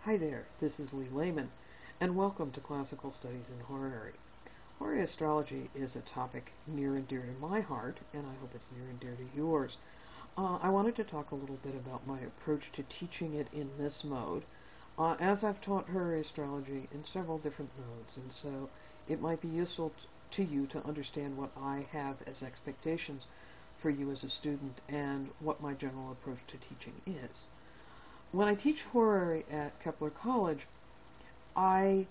Hi there, this is Lehman, and welcome to Classical Studies in Horary. Horary astrology is a topic near and dear to my heart, and I hope it's near and dear to yours. I wanted to talk a little bit about my approach to teaching it in this mode, as I've taught Horary astrology in several different modes, and so it might be useful to you to understand what I have as expectations for you as a student and what my general approach to teaching is. When I teach Horary at Kepler College, I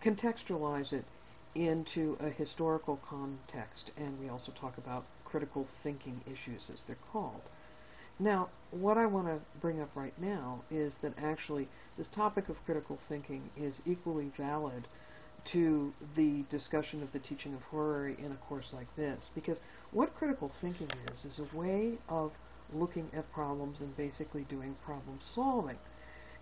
contextualize it into a historical context, and we also talk about critical thinking issues, as they're called. Now, what I want to bring up right now is that actually this topic of critical thinking is equally valid to the discussion of the teaching of Horary in a course like this, because what critical thinking is a way of looking at problems and basically doing problem solving.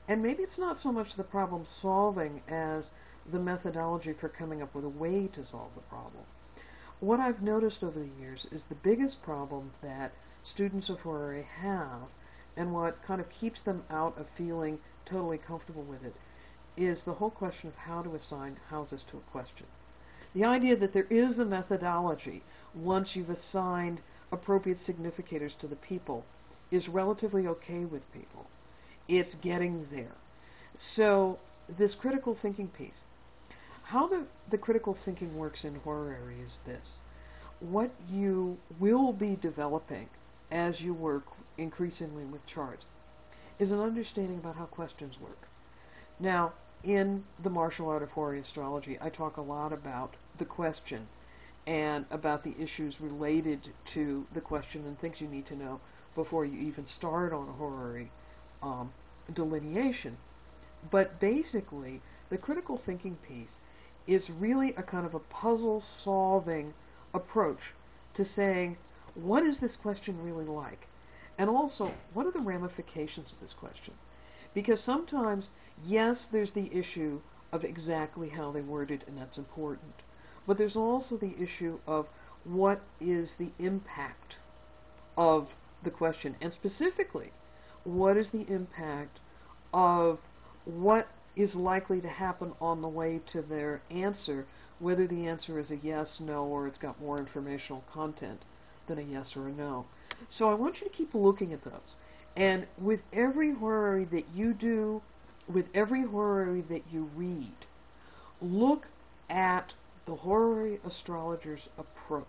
And maybe it's not so much the problem solving as the methodology for coming up with a way to solve the problem. What I've noticed over the years is the biggest problem that students of Horary have, and what kind of keeps them out of feeling totally comfortable with it, is the whole question of how to assign houses to a question. The idea that there is a methodology once you've assigned appropriate significators to the people is relatively okay with people. It's getting there. So this critical thinking piece, how the critical thinking works in Horary is this. What you will be developing as you work increasingly with charts is an understanding about how questions work. Now, in the martial art of Horary astrology, I talk a lot about the question and about the issues related to the question and things you need to know before you even start on a Horary delineation. But basically, the critical thinking piece is really a kind of a puzzle-solving approach to saying, what is this question really like? And also, what are the ramifications of this question? Because sometimes, yes, there's the issue of exactly how they word it, and that's important. But there's also the issue of what is the impact of the question, and specifically, what is the impact of what is likely to happen on the way to their answer, whether the answer is a yes, no, or it's got more informational content than a yes or a no. So I want you to keep looking at those. And with every Horary that you do, with every Horary that you read, look at the Horary astrologer's approach.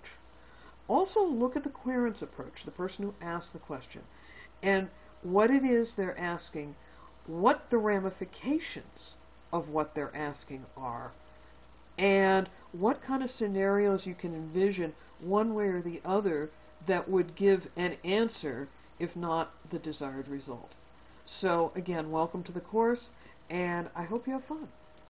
Also look at the querent's approach, the person who asked the question, and what it is they're asking, what the ramifications of what they're asking are, and what kind of scenarios you can envision one way or the other that would give an answer, if not the desired result. So again, welcome to the course, and I hope you have fun.